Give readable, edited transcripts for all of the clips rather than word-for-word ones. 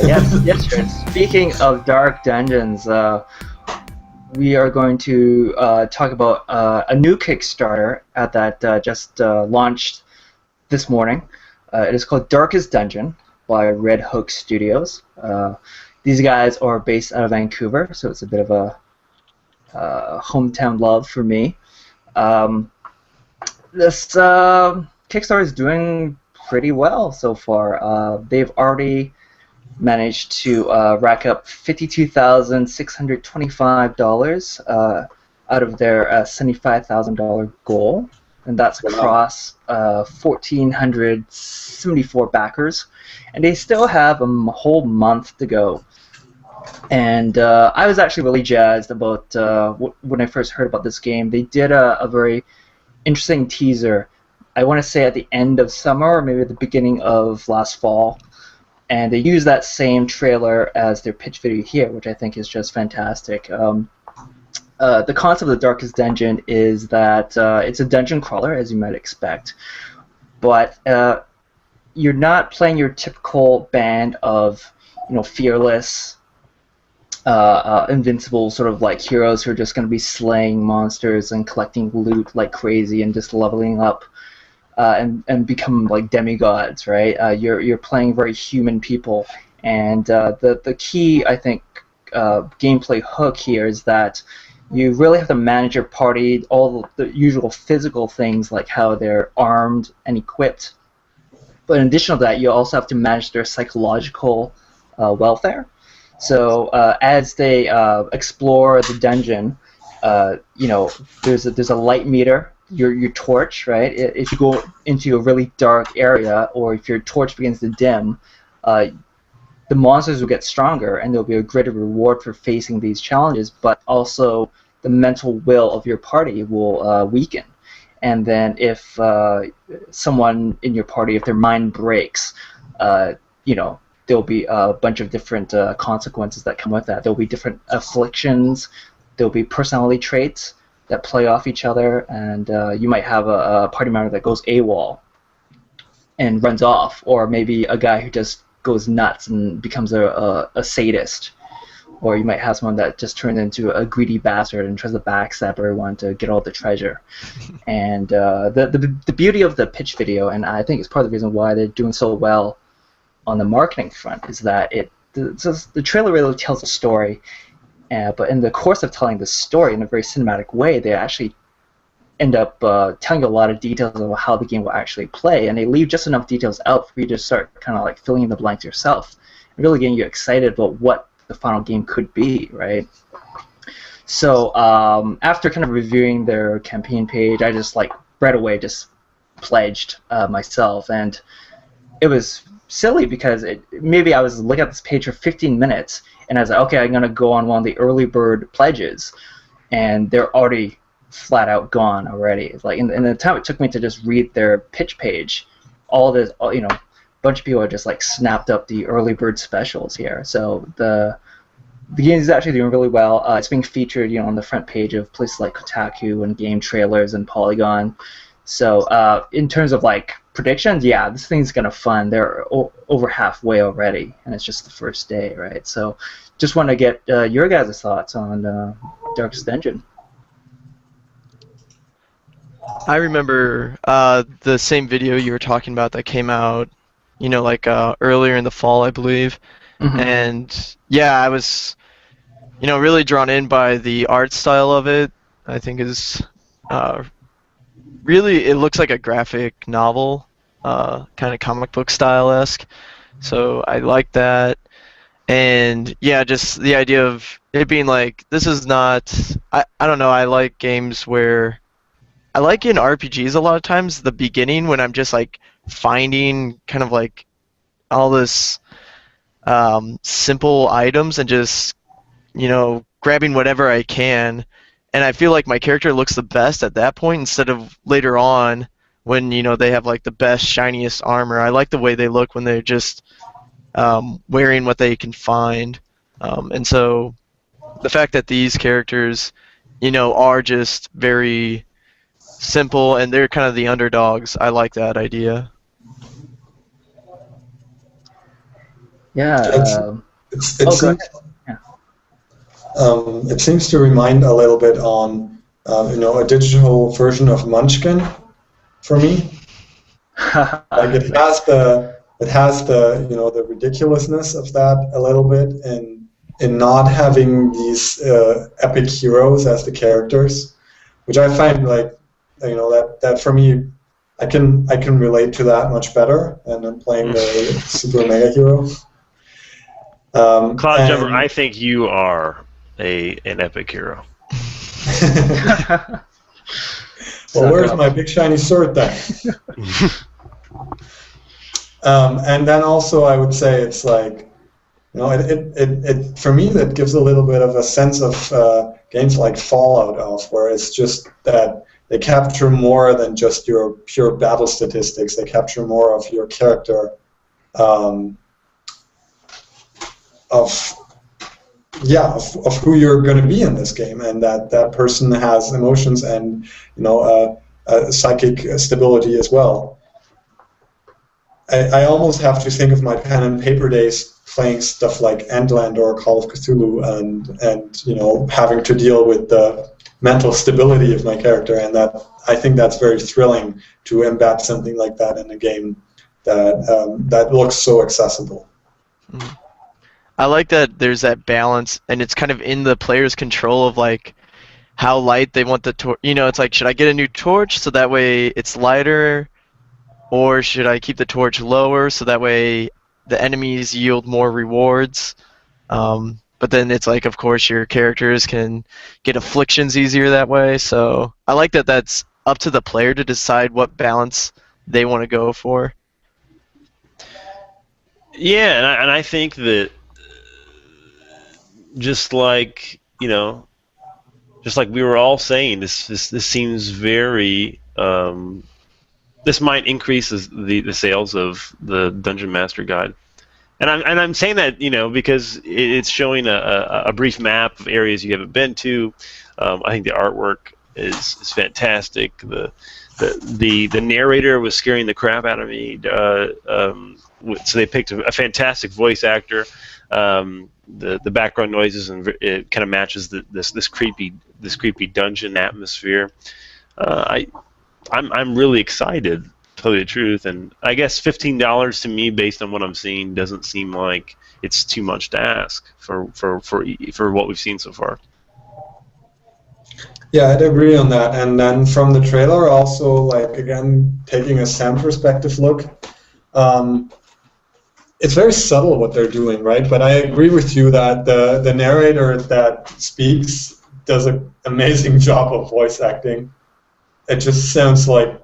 Yes, sure. Speaking of dark dungeons, we are going to talk about a new Kickstarter that just launched this morning. It is called Darkest Dungeon by Red Hook Studios. These guys are based out of Vancouver, so it's a bit of a hometown love for me. This Kickstarter is doing pretty well so far. They've already managed to rack up $52,625 out of their $75,000 goal, and that's across 1,474 backers, and they still have a whole month to go. And I was actually really jazzed about when I first heard about this game. They did a very interesting teaser. I want to say at the end of summer or maybe at the beginning of last fall. And they use that same trailer as their pitch video here, which I think is just fantastic. The concept of the Darkest Dungeon is that it's a dungeon crawler, as you might expect, but you're not playing your typical band of, fearless, invincible sort of like heroes who are just going to be slaying monsters and collecting loot like crazy and just leveling up. And become like demigods, right? You're playing very human people, and the key, I think, gameplay hook here is that you really have to manage your party, all the usual physical things like how they're armed and equipped, but in addition to that, you also have to manage their psychological welfare. So as they explore the dungeon, there's a light meter. Your torch, right? If you go into a really dark area, or if your torch begins to dim, the monsters will get stronger, and there'll be a greater reward for facing these challenges. But also, the mental will of your party will weaken. And then, if someone in your party, if their mind breaks, there'll be a bunch of different consequences that come with that. There'll be different afflictions. There'll be personality traits that play off each other, and you might have a party member that goes AWOL and runs off, or maybe a guy who just goes nuts and becomes a sadist, or you might have someone that just turns into a greedy bastard and tries to backstab everyone to get all the treasure. And the beauty of the pitch video, and I think it's part of the reason why they're doing so well on the marketing front, is that the trailer really tells a story. But in the course of telling the story in a very cinematic way, they actually end up telling you a lot of details of how the game will actually play, and they leave just enough details out for you to start kind of like filling in the blanks yourself, and really getting you excited about what the final game could be, right? So after kind of reviewing their campaign page, I just right away just pledged myself, and it was silly because maybe I was looking at this page for 15 minutes, and I was like, okay, I'm going to go on one of the early bird pledges, and they're already flat out gone already. In the time it took me to just read their pitch page, all this, bunch of people are just snapped up the early bird specials here. So the game is actually doing really well. It's being featured, on the front page of places like Kotaku and Game Trailers and Polygon. So in terms of predictions, yeah, this thing's gonna fun. They're over halfway already, and it's just the first day, right? So just want to get your guys' thoughts on Darkest Dungeon. I remember the same video you were talking about that came out, earlier in the fall, I believe. Mm-hmm. And yeah, I was, really drawn in by the art style of it. I think is really, it looks like a graphic novel, kind of comic book style-esque. So I like that. And yeah, just the idea of it being this is not, I don't know, I like games where, I like in RPGs a lot of times, the beginning when I'm just finding kind of all this simple items and just, grabbing whatever I can. And I feel like my character looks the best at that point instead of later on when, they have the best, shiniest armor. I like the way they look when they're just wearing what they can find. And so the fact that these characters, are just very simple and they're kind of the underdogs, I like that idea. Yeah. It Oh, go seems ahead. Yeah. it seems to remind a little bit on a digital version of Munchkin for me. Like it has the the ridiculously of that a little bit, and in not having these epic heroes as the characters, which I find like that for me, I can relate to that much better, and I'm playing the super mega hero. Cloud Jumper, I And think you are an epic hero. well, where's Suck my up. big shiny sword then? And then also I would say it's like, it for me that gives a little bit of a sense of games like Fallout of, where it's just that they capture more than just your pure battle statistics. They capture more of your character, um, of of who you're going to be in this game, and that person has emotions and psychic stability as well. I almost have to think of my pen and paper days playing stuff like Endland or Call of Cthulhu, and having to deal with the mental stability of my character, and that I think that's very thrilling to embed something like that in a game that looks so accessible. I like that there's that balance, and it's kind of in the player's control of like how light they want the torch. It's like, should I get a new torch so that way it's lighter, or should I keep the torch lower so that way the enemies yield more rewards? But then it's like, of course, your characters can get afflictions easier that way. So I like that that's up to the player to decide what balance they want to go for. Yeah, and I think that just like just like we were all saying, this seems very. This might increase the sales of the Dungeon Master Guide, and I'm saying that because it's showing a brief map of areas you haven't been to. I think the artwork is fantastic. The narrator was scaring the crap out of me. So they picked a fantastic voice actor. The background noises, and it kind of matches this creepy dungeon atmosphere. I'm really excited, to tell you the truth, and I guess $15 to me, based on what I'm seeing, doesn't seem like it's too much to ask for what we've seen so far. Yeah, I'd agree on that. And then from the trailer, also, like, again, taking a sound perspective look, it's very subtle what they're doing, right? But I agree with you that the narrator that speaks does an amazing job of voice acting. It just sounds like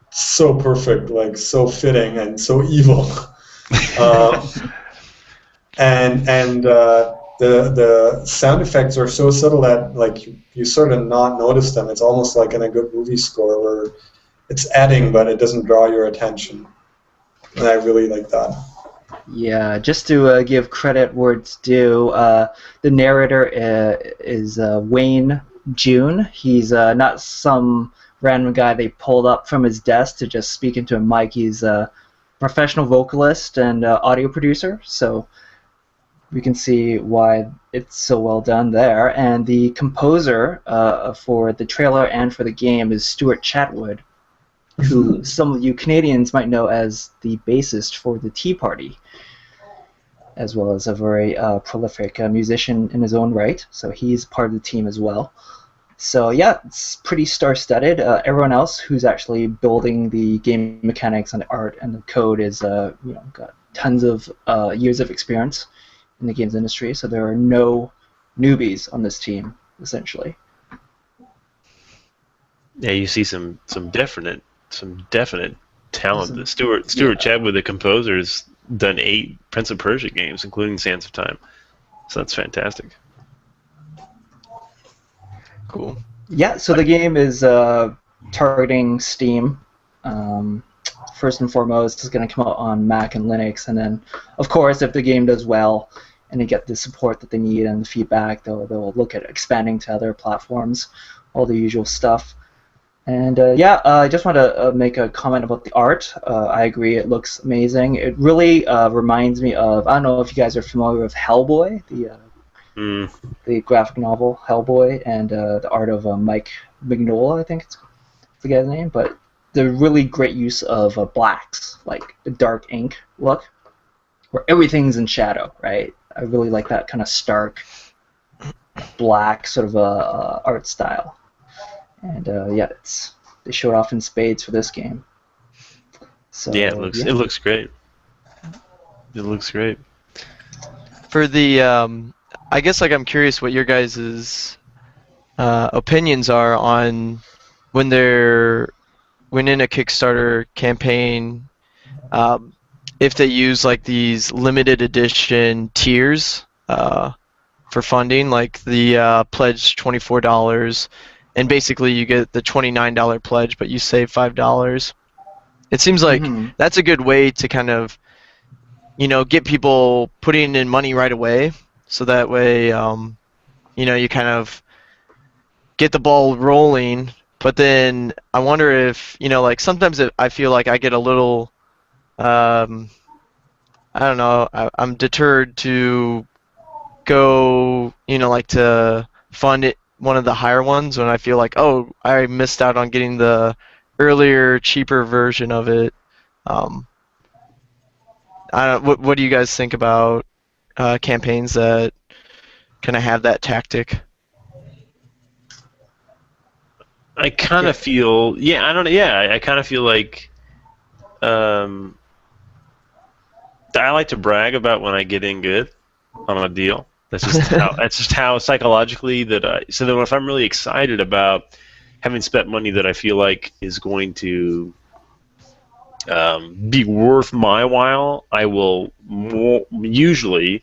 so perfect, like so fitting and so evil. The sound effects are so subtle that like you sort of not notice them. It's almost like in a good movie score where it's adding, but it doesn't draw your attention. And I really like that. Yeah, just to give credit where it's due, the narrator is Wayne June. He's not some random guy they pulled up from his desk to just speak into a mic. He's a professional vocalist and audio producer, so we can see why it's so well done there. And the composer for the trailer and for the game is Stuart Chatwood, who some of you Canadians might know as the bassist for the Tea Party, as well as a very prolific musician in his own right. So he's part of the team as well. So yeah, it's pretty star-studded. Everyone else who's actually building the game mechanics and the art and the code is got tons of years of experience in the games industry. So there are no newbies on this team, essentially. Yeah, you see some definite talent. Stuart Chadwood, the composer, has done 8 Prince of Persia games, including Sands of Time. So that's fantastic. Cool. Yeah, so the game is targeting Steam. First and foremost, it's going to come out on Mac and Linux, and then, of course, if the game does well and they get the support that they need and the feedback, they'll look at expanding to other platforms, all the usual stuff. And I just want to make a comment about the art. I agree, it looks amazing. It really reminds me of, I don't know if you guys are familiar with Hellboy, the graphic novel Hellboy, and the art of Mike Mignola, I think it's the guy's name. But the really great use of blacks, like the dark ink look, where everything's in shadow, right? I really like that kind of stark black sort of art style. And they show it off in spades for this game. So yeah, it looks great. It looks great. For the, I guess like I'm curious what your guys' opinions are on when in a Kickstarter campaign, if they use like these limited edition tiers for funding, like the pledge $24. And basically, you get the $29 pledge, but you save $5. It seems like that's a good way to kind of, get people putting in money right away. So that way, you kind of get the ball rolling. But then I wonder if, like sometimes I feel like I get a little, I don't know, I'm deterred to go, like to fund it. One of the higher ones when I feel like, oh, I missed out on getting the earlier, cheaper version of it. I don't. What do you guys think about campaigns that kind of have that tactic? I kind of feel, I don't know, I kind of feel like I like to brag about when I get in good on a deal. That's just how psychologically so that if I'm really excited about having spent money that I feel like is going to be worth my while, I will usually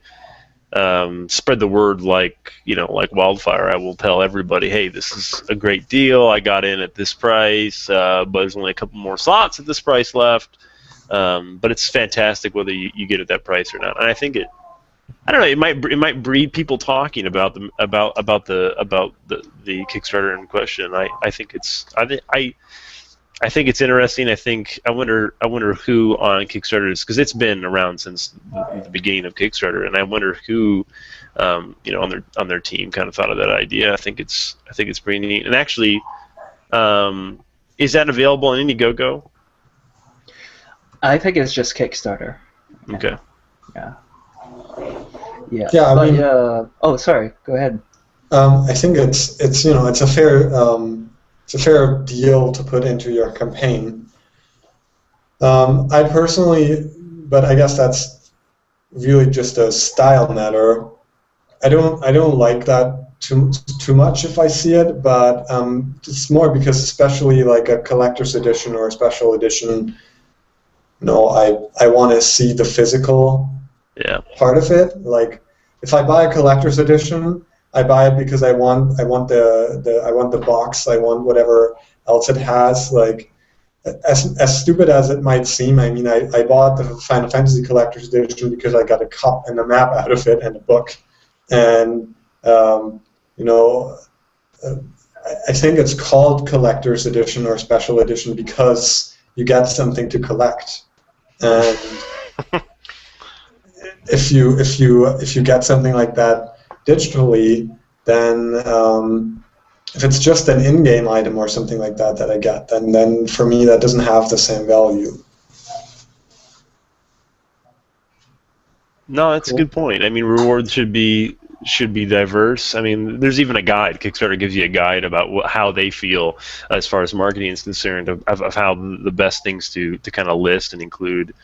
spread the word like wildfire. I will tell everybody, hey, this is a great deal. I got in at this price, but there's only a couple more slots at this price left. But it's fantastic whether you get at that price or not. And I think I don't know. It might breed people talking about the Kickstarter in question. I think it's interesting. I wonder who on Kickstarter is, because it's been around since the beginning of Kickstarter, and I wonder who on their team kind of thought of that idea. I think it's pretty neat. And actually, is that available on Indiegogo? I think it's just Kickstarter. Okay. Yeah. Yeah. Yeah, I mean, oh, sorry. Go ahead. I think it's a fair deal to put into your campaign. I personally, but I guess that's really just a style matter. I don't like that too much if I see it, but it's more because, especially like a collector's edition or a special edition, I want to see the physical part of it. Like, if I buy a collector's edition, I buy it because I want the box, I want whatever else it has. Like, as stupid as it might seem, I mean, I bought the Final Fantasy collector's edition because I got a cup and a map out of it and a book, and I think it's called collector's edition or special edition because you get something to collect. And if you get something like that digitally, then if it's just an in-game item or something like that I get, then for me that doesn't have the same value. No, that's a good point. I mean, rewards should be diverse. I mean, there's even a guide. Kickstarter gives you a guide about how they feel as far as marketing is concerned, of how the best things to kind of list and include.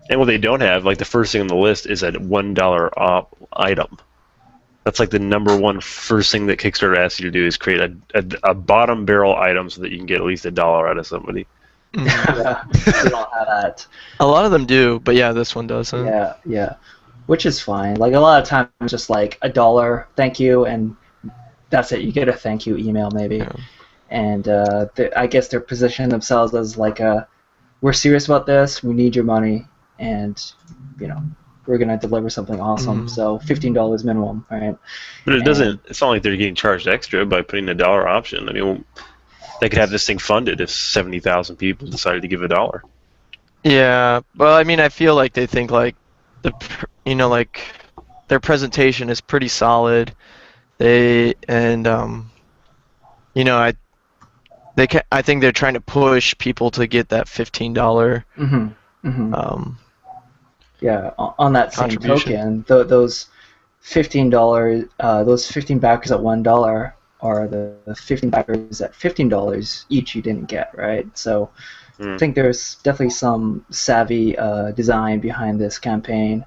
And what they don't have, like the first thing on the list is a $1 off item. That's like the number one first thing that Kickstarter asks you to do, is create a bottom barrel item so that you can get at least $1 out of somebody. Yeah, they don't have that. A lot of them do, but yeah, this one doesn't. Yeah, which is fine. Like, a lot of times, just like $1, thank you, and that's it. You get a thank you email maybe, and I guess they're positioning themselves as like we're serious about this. We need your money, and we're gonna deliver something awesome. So $15 minimum, right? But it doesn't. It's not like they're getting charged extra by putting a $1 option. I mean, They could have this thing funded if 70,000 people decided to give $1. Yeah, well, I mean, I feel like they think like like their presentation is pretty solid. I think they're trying to push people to get that $15. Yeah, on that same Contribution. token, those $15, those 15 backers at $1 are the 15 backers at $15 each you didn't get, right? So I think there's definitely some savvy design behind this campaign.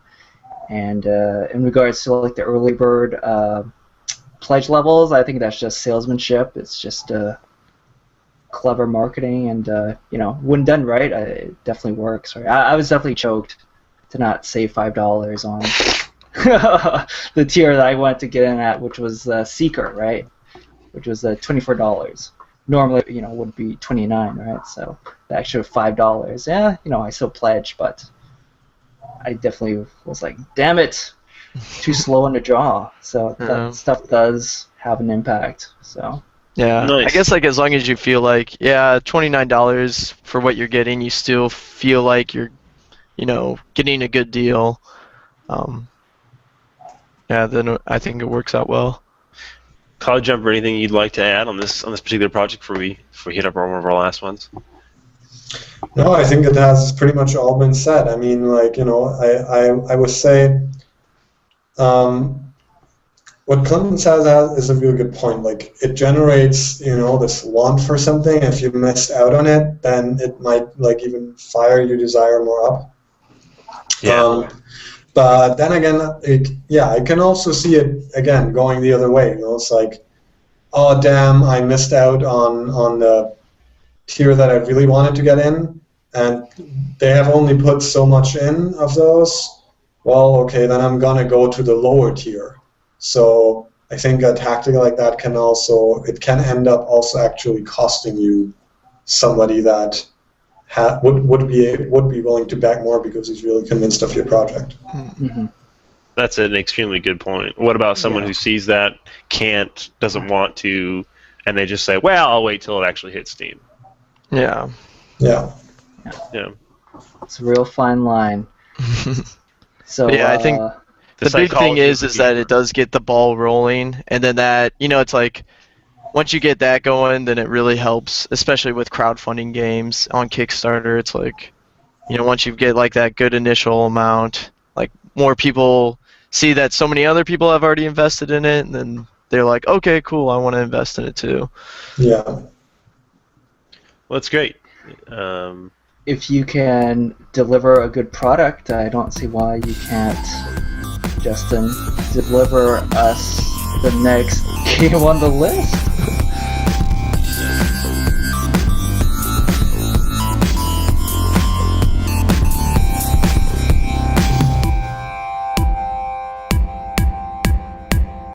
And in regards to like the early bird pledge levels, I think that's just salesmanship. It's just clever marketing, and when done right, it definitely works. Right? I was definitely choked to not save $5 on the tier that I wanted to get in at, which was Seeker, right? Which was $24. Normally, would be $29, right? So the extra $5. Yeah, I still pledged, but I definitely was like, damn it, too slow on the draw. So that stuff does have an impact. So. Yeah, Nice. I guess like as long as you feel like, yeah, $29 for what you're getting, you still feel like you're, getting a good deal. Then I think it works out well. Cloud Jumper, anything you'd like to add on this particular project before we hit up on one of our last ones? No, I think it has pretty much all been said. I mean, like, I would say what Clinton says is a really good point. Like, it generates, this want for something. If you missed out on it, then it might, like, even fire your desire more up. Yeah. But then again, I can also see it, again, going the other way. It's like, oh, damn, I missed out on the tier that I really wanted to get in, and they have only put so much in of those. Well, okay, then I'm going to go to the lower tier. So I think a tactic like that can end up also actually costing you somebody that would be willing to back more because he's really convinced of your project. Mm-hmm. That's an extremely good point. What about someone who sees that, doesn't want to, and they just say, well, I'll wait till it actually hits Steam? Yeah. Yeah. It's a real fine line. So yeah, I think the big thing is that it does get the ball rolling, and then that, it's like, once you get that going, then it really helps, especially with crowdfunding games on Kickstarter. It's like, once you get like that good initial amount, like more people see that so many other people have already invested in it, and then they're like, okay, cool, I want to invest in it too. Yeah. Well, that's great. If you can deliver a good product, I don't see why you can't, Justin, deliver us the next game on the list.